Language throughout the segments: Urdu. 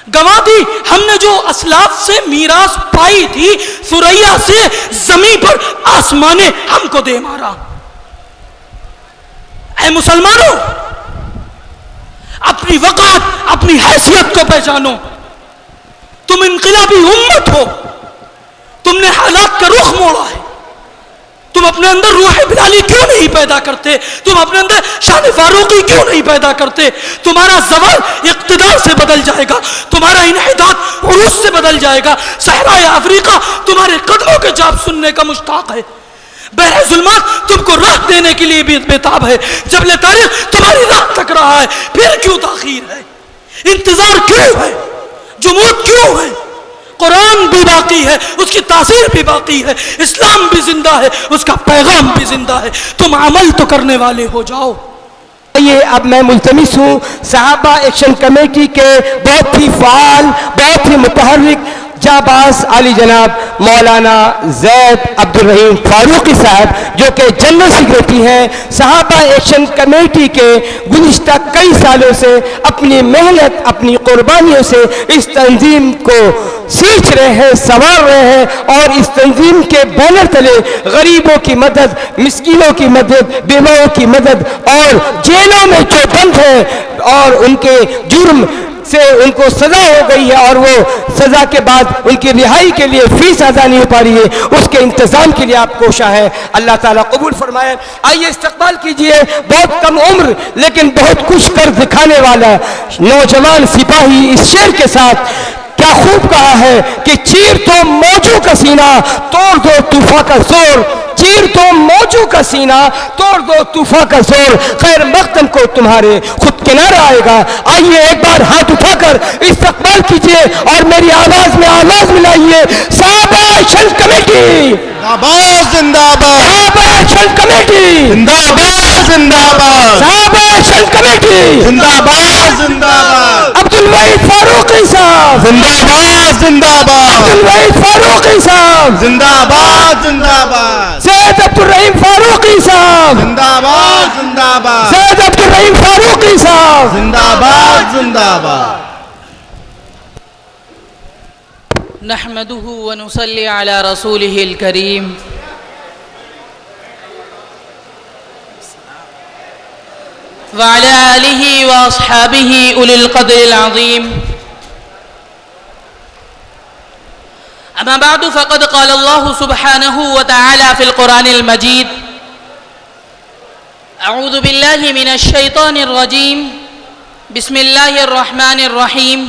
گوا دی ہم نے جو اسلاف سے میراث پائی تھی، ثریا سے زمین پر آسمان نے ہم کو دے مارا۔ اے مسلمانوں، اپنی وقار، اپنی حیثیت کو پہچانو۔ تم انقلابی امت ہو، تم نے حالات کا رخ موڑا ہے۔ تم اپنے اندر روح بلالی کیوں نہیں پیدا کرتے؟ تم اپنے اندر شان فاروقی کیوں نہیں پیدا کرتے؟ تمہارا زوال اقتدار سے بدل جائے گا، تمہارا انحطاط عروج سے بدل جائے گا۔ صحرائے افریقہ تمہارے قدموں کے جاب سننے کا مشتاق ہے، بحر ظلمات تم کو راہ دینے کے لیے بھی بےتاب ہے۔ جبل تاریخ تمہاری راہ تک رہا ہے، پھر کیوں تاخیر ہے؟ انتظار کیوں ہے؟ جمود کیوں ہے؟ قرآن بھی باقی ہے، اس کی تاثیر بھی باقی ہے، اسلام بھی زندہ ہے، اس کا پیغام بھی زندہ ہے۔ تم عمل تو کرنے والے ہو جاؤ۔ یہ اب میں ملتمس ہوں صحابہ ایکشن کمیٹی کے بہت ہی فعال، بہت ہی متحرک جانباز علی جناب مولانا زید عبدالرحیم فاروقی صاحب، جو کہ جنرل سیکریٹری ہیں صحابہ ایکشن کمیٹی کے، گزشتہ کئی سالوں سے اپنی محنت، اپنی قربانیوں سے اس تنظیم کو سینچ رہے ہیں، سنوار رہے ہیں، اور اس تنظیم کے بینر تلے غریبوں کی مدد، مسکینوں کی مدد، بیواؤں کی مدد، اور جیلوں میں جو بند ہیں اور ان کے جرم سے ان کو سزا ہو گئی ہے اور وہ سزا کے بعد ان کی رہائی کے لیے فیس ادا نہیں ہو پا رہی ہے، اس کے انتظام کے لیے آپ کوشاں ہیں۔ اللہ تعالیٰ قبول فرمائے۔ آئیے استقبال کیجئے بہت کم عمر لیکن بہت کچھ کر دکھانے والا نوجوان سپاہی اس شعر کے ساتھ۔ کیا خوب کہا ہے کہ چیر تو موجوں کا سینہ، توڑ دو طوفاں کا زور، چیر تو موجوں کا سینہ، توڑ دو طوفاں کا زور، خیر مقدم کو تمہارے خود کنارہ آئے گا۔ آئیے ایک بار ہاتھ اٹھا کر استقبال کیجئے اور میری آواز میں آواز ملائیے، صحابہ ایکشن کمیٹی زندہ باد، صحابہ ایکشن کمیٹی زندہ باد، زندہ باد، صحابہ ایکشن کمیٹی زندہ باد، زندہ باد، عبدالوحید فاروقی صاحب، زندہ باد، زندہ باد، عبدالوحید فاروقی صاحب، زندہ باد، زندہ باد، زید عبدالرحیم فاروقی صاحب، زندہ باد، زندہ باد، زید عبدالرحیم فاروقی صاحب، زندہ باد، زندہ باد۔ نحمده ونصلي على رسوله الكريم وعلى آله وأصحابه أولي القدر العظيم، أما بعد فقد قال الله سبحانه وتعالى في القرآن المجيد: أعوذ بالله من الشيطان الرجيم، بسم الله الرحمن الرحيم،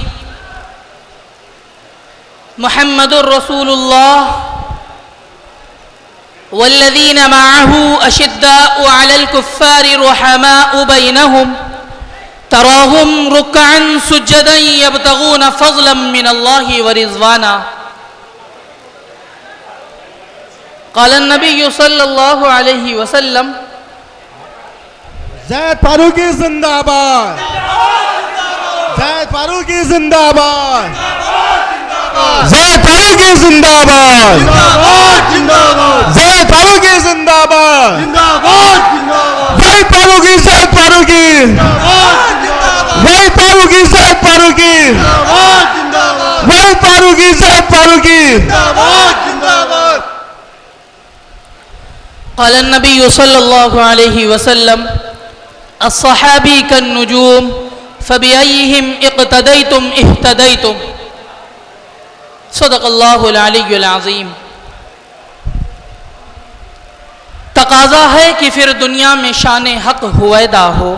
محمد رسول الله والذين معه أشداء على الكفار رحماء بينهم تراهم ركعا سجدا يبتغون فضلا من الله ورضوانا۔ قال النبي صلى الله عليه وسلم: زید فاروقی زندہ باد، زید فاروقی زندہ باد، زید فاروقی زندہ باد، زید فاروقی زندہ باد، زید فاروقی، زید فاروقی، زید فاروقی، زید فاروقی، زید فاروقی، زید فاروقی۔ قال النبي صلى الله عليه وسلم: الصحابي كالنجوم فبأيهم اقتديتم اهتديتم۔ صدق اللہ العلی العظیم۔ تقاضا ہے کہ پھر دنیا میں شان حق ہویدا ہو،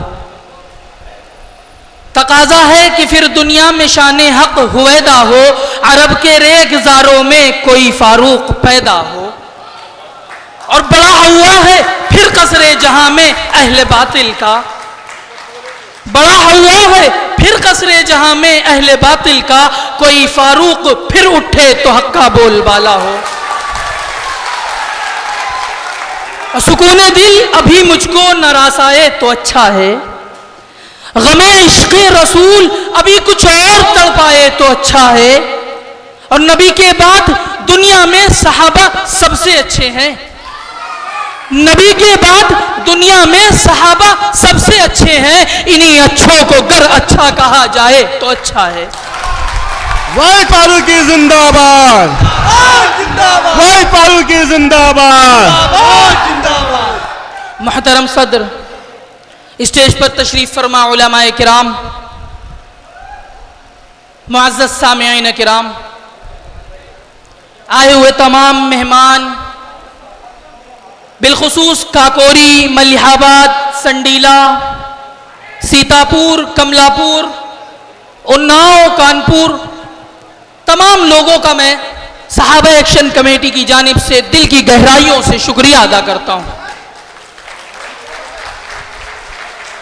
تقاضا ہے کہ پھر دنیا میں شان حق ہویدا ہو، عرب کے ریگزاروں میں کوئی فاروق پیدا ہو، اور بڑا ہوا ہے پھر قصر جہاں میں اہل باطل کا، بڑا ہوا ہے پھر قصر جہاں میں اہل باطل کا، کوئی فاروق پھر اٹھے تو حق کا بول بالا ہو۔ سکون دل ابھی مجھ کو نہ رسائے تو اچھا ہے، غم عشق رسول ابھی کچھ اور تڑپائے تو اچھا ہے، اور نبی کے بعد دنیا میں صحابہ سب سے اچھے ہیں، نبی کے بعد دنیا میں صحابہ سب سے اچھے ہیں، انہی اچھوں کو گر اچھا کہا جائے تو اچھا ہے۔ وائی فاروقی زندہ باد، وائی فاروقی زندہ باد۔ محترم صدر، اسٹیج پر تشریف فرما علماء کرام، معزز سامعین کرام، آئے ہوئے تمام مہمان، بالخصوص کاکوری، ملیح آباد، سنڈیلا، سیتاپور، کملاپور، اناؤ، کانپور، تمام لوگوں کا میں صحابہ ایکشن کمیٹی کی جانب سے دل کی گہرائیوں سے شکریہ ادا کرتا ہوں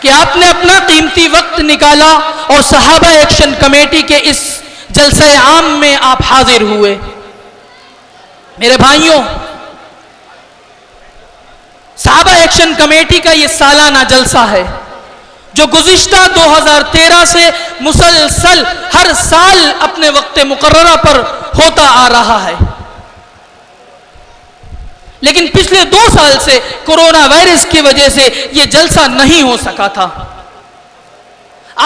کہ آپ نے اپنا قیمتی وقت نکالا اور صحابہ ایکشن کمیٹی کے اس جلسہ عام میں آپ حاضر ہوئے۔ میرے بھائیوں، صحابہ ایکشن کمیٹی کا یہ سالانہ جلسہ ہے جو گزشتہ 2013 سے مسلسل ہر سال اپنے وقت مقررہ پر ہوتا آ رہا ہے، لیکن پچھلے 2 سال سے کورونا وائرس کی وجہ سے یہ جلسہ نہیں ہو سکا تھا۔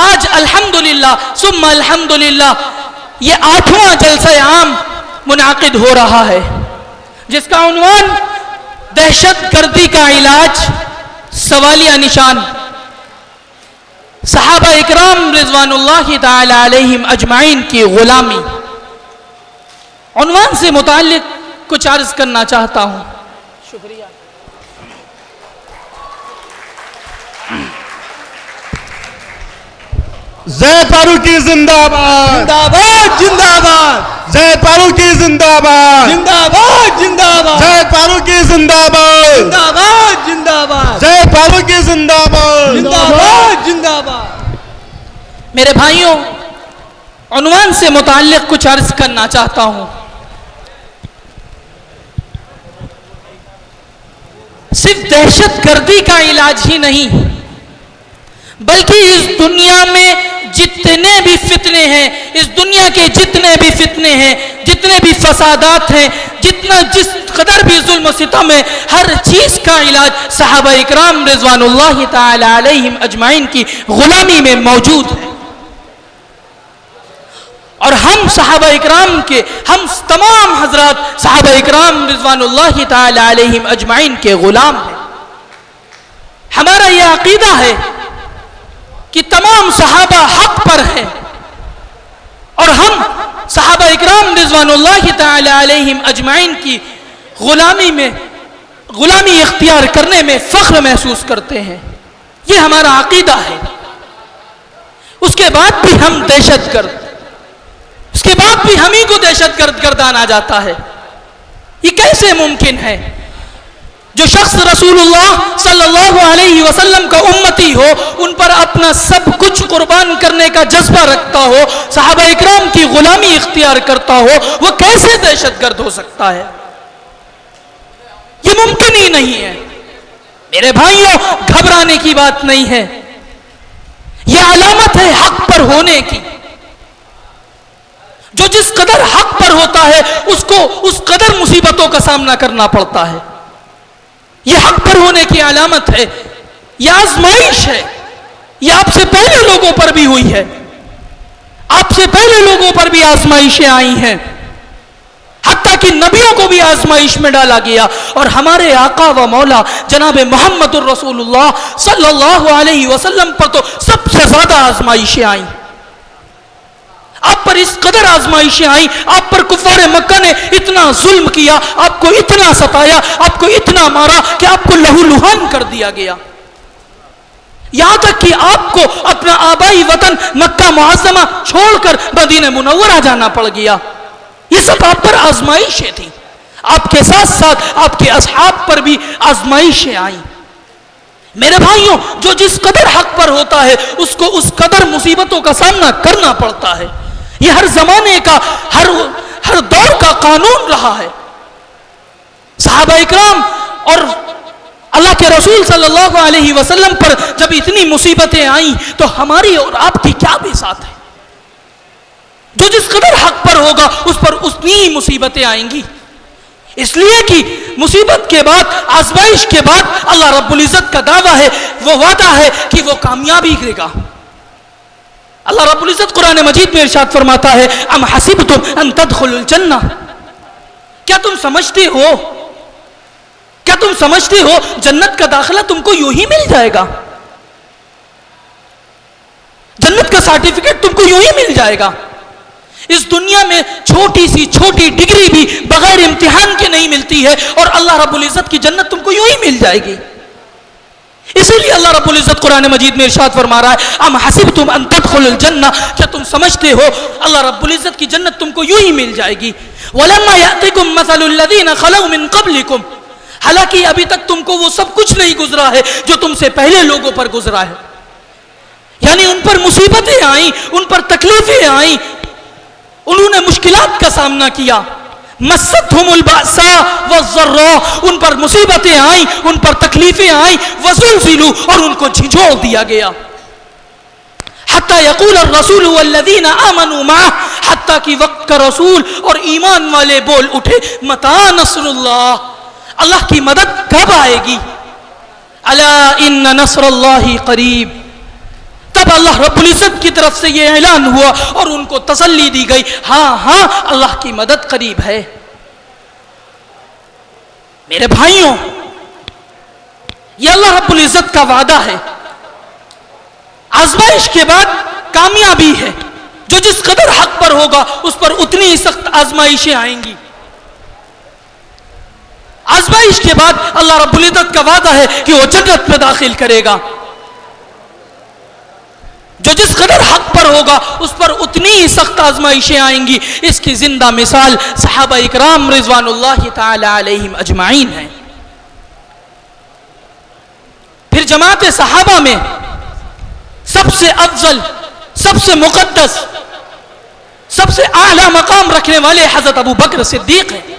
آج الحمدللہ ثم الحمدللہ یہ 8واں جلسہ عام منعقد ہو رہا ہے، جس کا عنوان دہشت گردی کا علاج، سوالیہ نشان، صحابہ اکرام رضوان اللہ تعالی علیہم اجمعین کی غلامی، عنوان سے متعلق کچھ عرض کرنا چاہتا ہوں۔ شکریہ۔ زید فاروقی زندہ باد، زندہ باد، زندہ باد، زید فاروقی زندہ باد، زندہ باد، زندہ باد، زید فاروقی زندہ باد، زندہ باد، زندہ باد، زید فاروقی زندہ باد۔ زندہ باد، زندہ باد۔ میرے بھائیوں، عنوان سے متعلق کچھ عرض کرنا چاہتا ہوں۔ صرف دہشت گردی کا علاج ہی نہیں، بلکہ اس دنیا میں جتنے بھی فتنے ہیں، اس دنیا کے جتنے بھی فتنے ہیں، جتنے بھی فسادات ہیں، جس قدر بھی ظلم و ستم ہے، ہر چیز کا علاج صحابہ اکرام رضوان اللہ تعالی علیہم اجمعین کی غلامی میں موجود ہے۔ اور ہم صحابہ اکرام کے، ہم تمام حضرات صحابہ اکرام رضوان اللہ تعالی علیہم اجمعین کے غلام ہیں۔ ہمارا یہ عقیدہ ہے کہ تمام صحابہ حق پر ہیں، اور ہم صحابہ اکرام رضوان اللہ تعالی علیہم اجمعین کی غلامی اختیار کرنے میں فخر محسوس کرتے ہیں۔ یہ ہمارا عقیدہ ہے۔ اس کے بعد بھی ہم دہشت گرد، اس کے بعد بھی ہم ہی کو دہشت گرد گردانا جاتا ہے۔ یہ کیسے ممکن ہے؟ جو شخص رسول اللہ صلی اللہ علیہ وسلم کا امتی ہو، ان پر اپنا سب کچھ قربان کرنے کا جذبہ رکھتا ہو، صحابہ اکرام کی غلامی اختیار کرتا ہو، وہ کیسے دہشت گرد ہو سکتا ہے؟ یہ ممکن ہی نہیں ہے۔ میرے بھائیوں، گھبرانے کی بات نہیں ہے، یہ علامت ہے حق پر ہونے کی۔ جو جس قدر حق پر ہوتا ہے اس کو اس قدر مصیبتوں کا سامنا کرنا پڑتا ہے۔ یہ حق پر ہونے کی علامت ہے، یہ آزمائش ہے۔ یہ آپ سے پہلے لوگوں پر بھی ہوئی ہے، آپ سے پہلے لوگوں پر بھی آزمائشیں آئی ہیں، حتیٰ کہ نبیوں کو بھی آزمائش میں ڈالا گیا، اور ہمارے آقا و مولا جناب محمد الرسول اللہ صلی اللہ علیہ وسلم پر تو سب سے زیادہ آزمائشیں آئیں۔ آپ پر اس قدر آزمائشیں آئیں، آپ پر کفار مکہ نے اتنا ظلم کیا، آپ کو اتنا ستایا، آپ کو اتنا مارا کہ آپ کو لہو لہان کر دیا گیا، یہاں تک کہ آپ کو اپنا آبائی وطن مکہ معظمہ چھوڑ کر مدینہ منورہ جانا پڑ گیا۔ یہ سب آپ پر آزمائشیں تھیں، آپ کے ساتھ ساتھ آپ کے اصحاب پر بھی آزمائشیں آئیں۔ میرے بھائیوں، جو جس قدر حق پر ہوتا ہے اس کو اس قدر مصیبتوں کا سامنا کرنا پڑتا ہے۔ یہ ہر زمانے کا، ہر دور کا قانون رہا ہے۔ صحابہ اکرام اور اللہ کے رسول صلی اللہ علیہ وسلم پر جب اتنی مصیبتیں آئیں تو ہماری اور آپ کی کیا بساط ہے؟ جو جس قدر حق پر ہوگا اس پر اتنی ہی مصیبتیں آئیں گی، اس لیے کہ مصیبت کے بعد، آزمائش کے بعد اللہ رب العزت کا دعویٰ ہے، وہ وعدہ ہے کہ وہ کامیابی دے گا۔ اللہ رب العزت قرآن مجید میں ارشاد فرماتا ہے ام حسبتم ان تدخلوا الجنہ، کیا تم سمجھتے ہو جنت کا داخلہ تم کو یوں ہی مل جائے گا؟ جنت کا سرٹیفکیٹ تم کو یوں ہی مل جائے گا؟ اس دنیا میں چھوٹی ڈگری بھی بغیر امتحان کے نہیں ملتی ہے، اور اللہ رب العزت کی جنت تم کو یوں ہی مل جائے گی۔ اسی لیے اللہ رب العزت قرآن مجید میں ارشاد فرما رہا ہے ام حسبتم ان تدخلوا الجنہ، کیا تم سمجھتے ہو اللہ رب العزت کی جنت تم کو یوں ہی مل جائے گی؟ وَلَمَّا يَأْتِكُمْ مَثَلُ الَّذِينَ خَلَوْا مِن قَبْلِكُمْ، حالانکہ ابھی تک تم کو وہ سب کچھ نہیں گزرا ہے جو تم سے پہلے لوگوں پر گزرا ہے، یعنی ان پر مصیبتیں آئیں، ان پر تکلیفیں آئیں، انہوں نے مشکلات کا سامنا کیا۔ مَسَّتْهُمُ الْبَأْسَاءُ وَالضَّرَّاءُ، ان پر مصیبتیں آئیں، ان پر تکلیفیں آئیں، وَزُلْزِلُوا، اور ان کو جھنجھوڑ دیا گیا۔ حَتَّى يَقُولَ الرَّسُولُ وَالَّذِينَ آمَنُوا مَعَهُ، حتیٰ کہ وقت کا رسول اور ایمان والے بول اٹھے مَتَىٰ نَصْرُ اللَّهِ، اللہ کی مدد کب آئے گی؟ أَلَا إِنَّ نَصْرَ اللَّهِ قَرِيبٌ، تب اللہ رب العزت کی طرف سے یہ اعلان ہوا اور ان کو تسلی دی گئی، ہاں اللہ کی مدد قریب ہے۔ میرے بھائیوں، یہ اللہ رب العزت کا وعدہ ہے، آزمائش کے بعد کامیابی ہے۔ جو جس قدر حق پر ہوگا اس پر اتنی ہی سخت آزمائشیں آئیں گی۔ آزمائش کے بعد اللہ رب العزت کا وعدہ ہے کہ وہ جنت میں داخل کرے گا۔ جو جس قدر حق پر ہوگا اس پر اتنی ہی سخت آزمائشیں آئیں گی۔ اس کی زندہ مثال صحابہ اکرام رضوان اللہ تعالی علیہم اجمعین ہیں۔ پھر جماعت صحابہ میں سب سے افضل، سب سے مقدس، سب سے اعلیٰ مقام رکھنے والے حضرت ابو بکر صدیق ہیں۔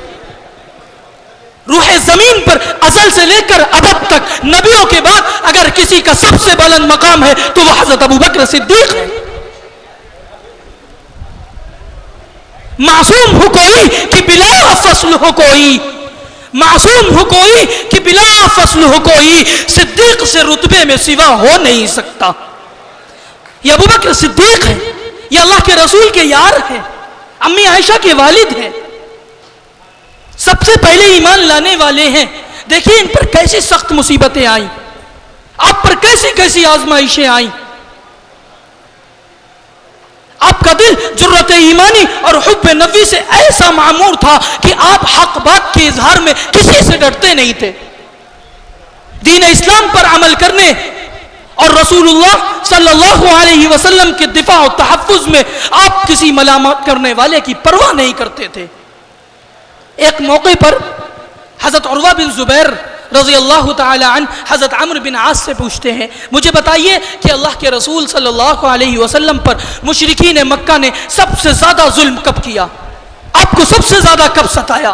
روح زمین پر ازل سے لے کر ابد تک نبیوں کے بعد اگر کسی کا سب سے بلند مقام ہے تو وہ حضرت ابو بکر صدیق ہے۔ معصوم ہو کوئی کہ بلا فصل ہو کوئی، معصوم ہو کوئی کہ بلا فصل ہو کوئی، صدیق سے رتبے میں سوا ہو نہیں سکتا۔ یہ ابو بکر صدیق ہے، یہ اللہ کے رسول کے یار ہیں، امی عائشہ کے والد ہیں، سب سے پہلے ایمان لانے والے ہیں۔ دیکھیں ان پر کیسی سخت مصیبتیں آئیں، آپ پر کیسی کیسی آزمائشیں آئیں۔ آپ کا دل جرت ایمانی اور حب نبی سے ایسا معمور تھا کہ آپ حق بات کے اظہار میں کسی سے ڈرتے نہیں تھے۔ دین اسلام پر عمل کرنے اور رسول اللہ صلی اللہ علیہ وسلم کے دفاع و تحفظ میں آپ کسی ملامت کرنے والے کی پرواہ نہیں کرتے تھے۔ ایک موقع پر حضرت عروہ بن زبیر رضی اللہ تعالی عنہ حضرت عمرو بن عاص سے پوچھتے ہیں، مجھے بتائیے کہ اللہ کے رسول صلی اللہ علیہ وسلم پر مشرکین مکہ نے سب سے زیادہ ظلم کب کیا؟ آپ کو سب سے زیادہ کب ستایا؟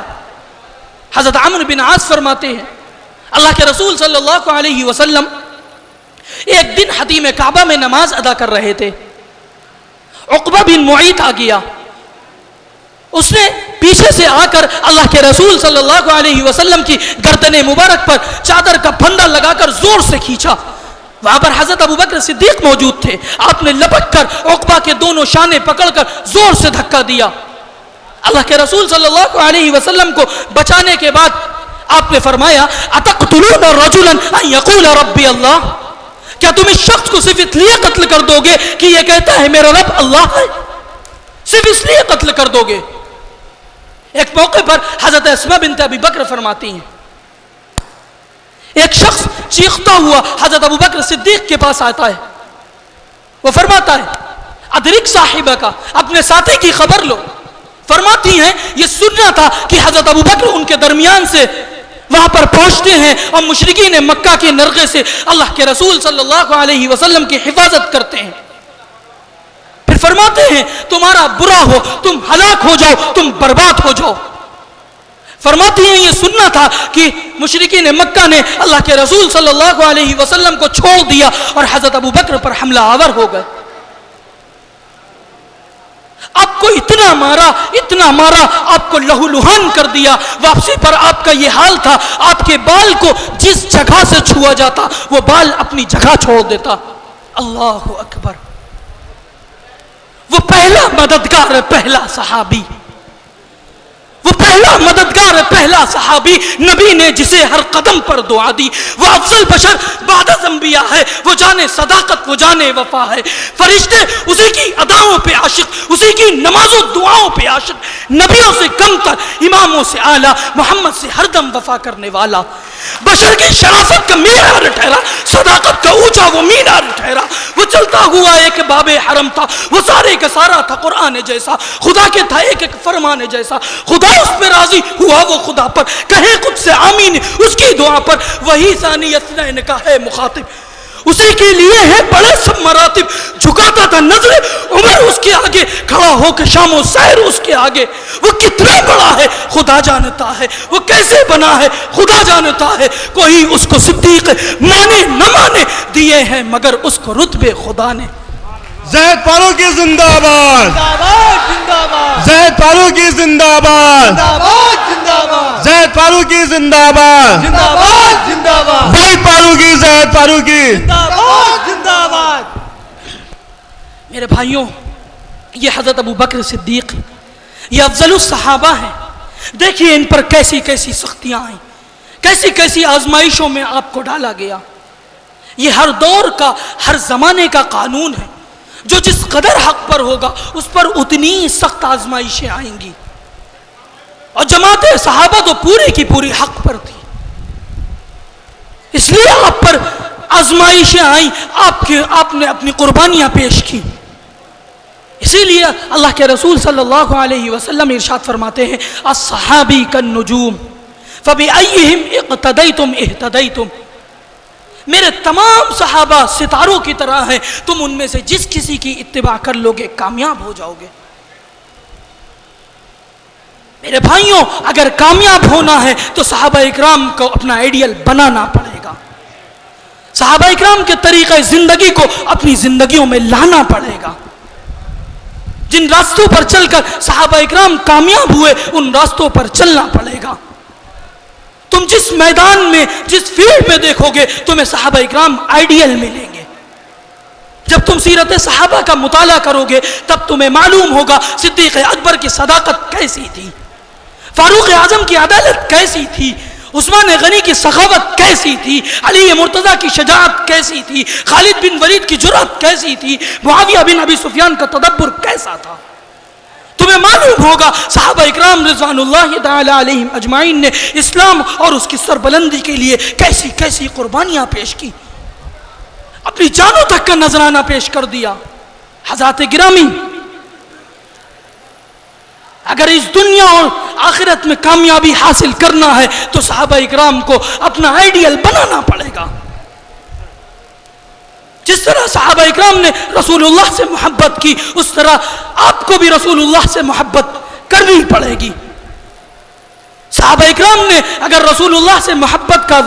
حضرت عمرو بن عاص فرماتے ہیں اللہ کے رسول صلی اللہ علیہ وسلم ایک دن حتیم کعبہ میں نماز ادا کر رہے تھے، عقبہ بن معیط آ گیا، اس نے پیچھے سے آ کر اللہ کے رسول صلی اللہ علیہ وسلم کی گردن مبارک پر چادر کا پھندا لگا کر زور سے کھینچا۔ وہاں پر حضرت ابو بکر صدیق موجود تھے، آپ نے لپک کر عقبہ کے دونوں شانے پکڑ کر زور سے دھکا دیا۔ اللہ کے رسول صلی اللہ علیہ وسلم کو بچانے کے بعد آپ نے فرمایا اتقتلون رجلا ان یقول ربی اللہ، کیا تم اس شخص کو صرف اس لیے قتل کر دو گے کہ یہ کہتا ہے میرا رب اللہ ہے؟ صرف اس لیے قتل کر دو گے؟ ایک موقع پر حضرت اسماء بنت ابی بکر فرماتی ہیں ایک شخص چیختا ہوا حضرت ابو بکر صدیق کے پاس آتا ہے، وہ فرماتا ہے ادرک صاحبہ کا، اپنے ساتھی کی خبر لو۔ فرماتی ہیں یہ سننا تھا کہ حضرت ابو بکر ان کے درمیان سے وہاں پر پہنچتے ہیں اور مشرکین مکہ کے نرغے سے اللہ کے رسول صلی اللہ علیہ وسلم کی حفاظت کرتے ہیں۔ پھر فرماتے ہیں تمہارا برا ہو، تم ہلاک ہو جاؤ، تم برباد ہو جاؤ۔ فرماتی ہیں یہ سننا تھا کہ مشرکین مکہ نے اللہ کے رسول صلی اللہ علیہ وسلم کو چھوڑ دیا اور حضرت ابو بکر پر حملہ آور ہو گئے۔ آپ کو اتنا مارا، آپ کو لہو لہان کر دیا۔ واپسی پر آپ کا یہ حال تھا، آپ کے بال کو جس جگہ سے چھوا جاتا وہ بال اپنی جگہ چھوڑ دیتا۔ اللہ اکبر۔ وہ پہلا مددگار ہے، پہلا صحابی، وہ پہلا مددگار ہے، پہلا صحابی، نبی نے جسے ہر قدم پر دعا دی، وہ افضل بشر بعد از انبیاء ہے، وہ جانے صداقت، وہ جانے وفا ہے، فرشتے اسی کی اداؤں پہ عاشق، اسی کی نماز و دعاؤں پہ عاشق، نبیوں سے کم تر، اماموں سے اعلیٰ، محمد سے ہر دم وفا کرنے والا، بشر کی شرافت کا معیار ٹھہرا، صداقت کا اونچا وہ مینار ٹھہرا، وہ چلتا ہوا ایک باب حرم تھا، وہ سارے کا سارا تھا قرآن جیسا، خدا کے تھا ایک ایک فرمان جیسا، خدا اس پہ راضی ہوا، وہ خدا پر کہے خود سے آمین اس کی دعا پر، وہی ثانی اثنین کا ہے مخاطب، اسی کے لیے ہے بڑے سب مراتب، جھکاتا تھا نظر عمر اس کے آگے، کھڑا ہو کے شام و سحر اس کے آگے، وہ کتنا بڑا ہے خدا جانتا ہے، وہ کیسے بنا ہے خدا جانتا ہے، کوئی اس کو صدیق مانے نہ مانے، دیے ہیں مگر اس کو رتبے خدا نے۔ زید فاروقی زندہ باد، زید فاروقی زندہ باد، زید فاروقی زندہ باد، وہی فاروقی، زید فاروقی۔ میرے بھائیوں، یہ حضرت ابو بکر صدیق، یہ افضل الصحابہ ہیں، دیکھیے ان پر کیسی کیسی سختیاں آئیں، کیسی کیسی آزمائشوں میں آپ کو ڈالا گیا۔ یہ ہر دور کا، ہر زمانے کا قانون ہے، جو جس قدر حق پر ہوگا اس پر اتنی سخت آزمائشیں آئیں گی، اور جماعت صحابہ تو پوری کی پوری حق پر تھی، اس لیے آپ پر آزمائشیں آئیں، آپ نے اپنی قربانیاں پیش کی۔ اسی لیے اللہ کے رسول صلی اللہ علیہ وسلم ارشاد فرماتے ہیں الصحابی کالنجوم فبأیہم اقتدیتم اہتدیتم، میرے تمام صحابہ ستاروں کی طرح ہیں، تم ان میں سے جس کسی کی اتباع کر لو گے کامیاب ہو جاؤ گے۔ میرے بھائیوں، اگر کامیاب ہونا ہے تو صحابہ اکرام کو اپنا آئیڈیل بنانا پڑے گا، صحابہ اکرام کے طریقہ زندگی کو اپنی زندگیوں میں لانا پڑے گا، جن راستوں پر چل کر صحابہ اکرام کامیاب ہوئے ان راستوں پر چلنا پڑے گا۔ تم جس میدان میں، جس فیلڈ میں دیکھو گے تمہیں صحابہ اکرام آئیڈیل ملیں گے۔ جب تم سیرت صحابہ کا مطالعہ کرو گے تب تمہیں معلوم ہوگا صدیق اکبر کی صداقت کیسی تھی، فاروق اعظم کی عدالت کیسی تھی، عثمان غنی کی سخاوت کیسی تھی، علی مرتضیٰ کی شجاعت کیسی تھی، خالد بن ولید کی جرأت کیسی تھی، معاویہ بن ابی سفیان کا تدبر کیسا تھا۔ تمہیں معلوم ہوگا صحابہ اکرام رضوان اللہ تعالی علیہم اجمعین نے اسلام اور اس کی سربلندی کے لیے کیسی کیسی قربانیاں پیش کی، اپنی جانوں تک کا نذرانہ پیش کر دیا۔ حضرات گرامی، اگر اس دنیا اور آخرت میں کامیابی حاصل کرنا ہے تو صحابہ اکرام کو اپنا آئیڈیل بنانا پڑے گا۔ جس طرح صحابہ اکرام نے رسول اللہ سے محبت کی اس طرح آپ کو بھی رسول اللہ سے محبت کرنی پڑے گی۔ صحابہ اکرام نے اگر رسول اللہ سے محبت کا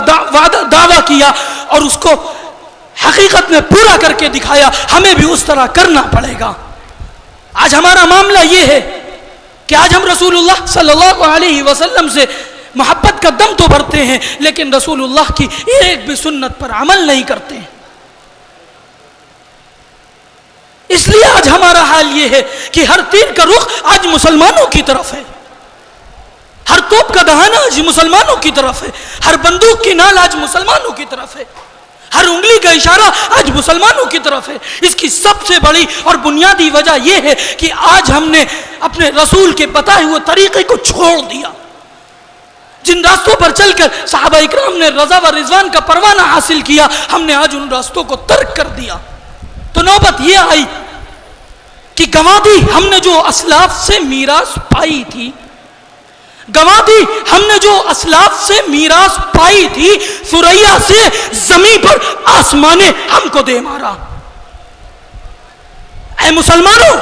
دعویٰ کیا اور اس کو حقیقت میں پورا کر کے دکھایا، ہمیں بھی اس طرح کرنا پڑے گا۔ آج ہمارا معاملہ یہ ہے کہ آج ہم رسول اللہ صلی اللہ علیہ وسلم سے محبت کا دم تو بھرتے ہیں لیکن رسول اللہ کی ایک بھی سنت پر عمل نہیں کرتے ہیں۔ اس لیے آج ہمارا حال یہ ہے کہ ہر تیر کا رخ آج مسلمانوں کی طرف ہے، ہر توپ کا دہانہ آج مسلمانوں کی طرف ہے، ہر بندوق کی نال آج مسلمانوں کی طرف ہے، ہر انگلی کا اشارہ آج مسلمانوں کی طرف ہے۔ اس کی سب سے بڑی اور بنیادی وجہ یہ ہے کہ آج ہم نے اپنے رسول کے بتائے ہوئے طریقے کو چھوڑ دیا۔ جن راستوں پر چل کر صحابہ اکرام نے رضا و رضوان کا پروانہ حاصل کیا، ہم نے آج ان راستوں کو ترک کر دیا۔ تو نوبت یہ آئی کہ گنوا دی ہم نے جو اسلاف سے میراث پائی تھی، گنوا دی ہم نے جو اسلاف سے میراث پائی تھی، ثریا سے زمین پر آسمان نے ہم کو دے مارا۔ اے مسلمانوں،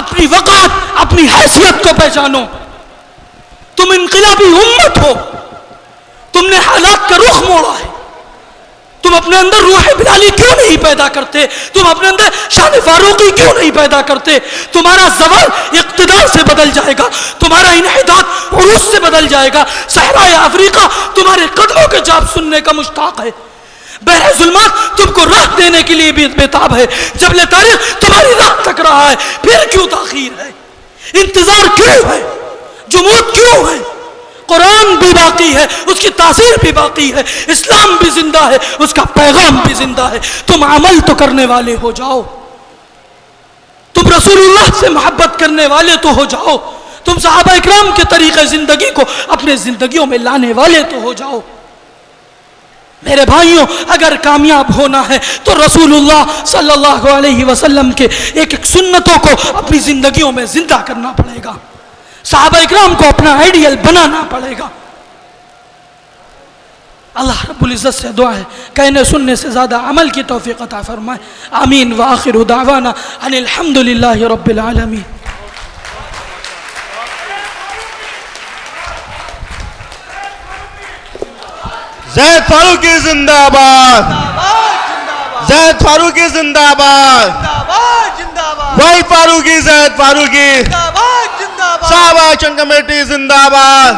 اپنی وقار، اپنی حیثیت کو پہچانو۔ تم انقلابی امت ہو، تم نے حالات کا رخ موڑا ہے۔ تم اپنے اندر روح بلالی کیوں نہیں پیدا کرتے؟ تم اپنے اندر شان فاروقی کیوں نہیں پیدا کرتے؟ تمہارا زوال اقتدار سے بدل جائے گا، تمہارا انحطاط عروج سے بدل جائے گا۔ صحرائے افریقہ تمہارے قدموں کے جاب سننے کا مشتاق ہے۔ بحر ظلمات تم کو راہ دینے کے لیے بھی بےتاب ہے، جبل تاریخ تمہاری راہ تک رہا ہے، پھر کیوں تاخیر ہے؟ انتظار کیوں ہے؟ جمود کیوں ہے؟ قرآن بھی باقی ہے، اس کی تاثیر بھی باقی ہے، اسلام بھی زندہ ہے، اس کا پیغام بھی زندہ ہے۔ تم عمل تو کرنے والے ہو جاؤ، تم رسول اللہ سے محبت کرنے والے تو ہو جاؤ، تم صحابہ اکرام کے طریقے زندگی کو اپنے زندگیوں میں لانے والے تو ہو جاؤ۔ میرے بھائیوں، اگر کامیاب ہونا ہے تو رسول اللہ صلی اللہ علیہ وسلم کے ایک ایک سنتوں کو اپنی زندگیوں میں زندہ کرنا پڑے گا، صحابہ اکرام کو اپنا آئیڈیل بنانا پڑے گا۔ اللہ رب العزت سے دعا ہے کہنے سننے سے زیادہ عمل کی توفیق عطا فرمائے، آمین۔ وآخر دعوانا ان الحمدللہ رب العالمین۔ زید فاروقی زندہ باد، زید فاروقی زندہ باد، وحید فاروقی، زید فاروقی، صحابہ ایکشن کمیٹی زندہ باد۔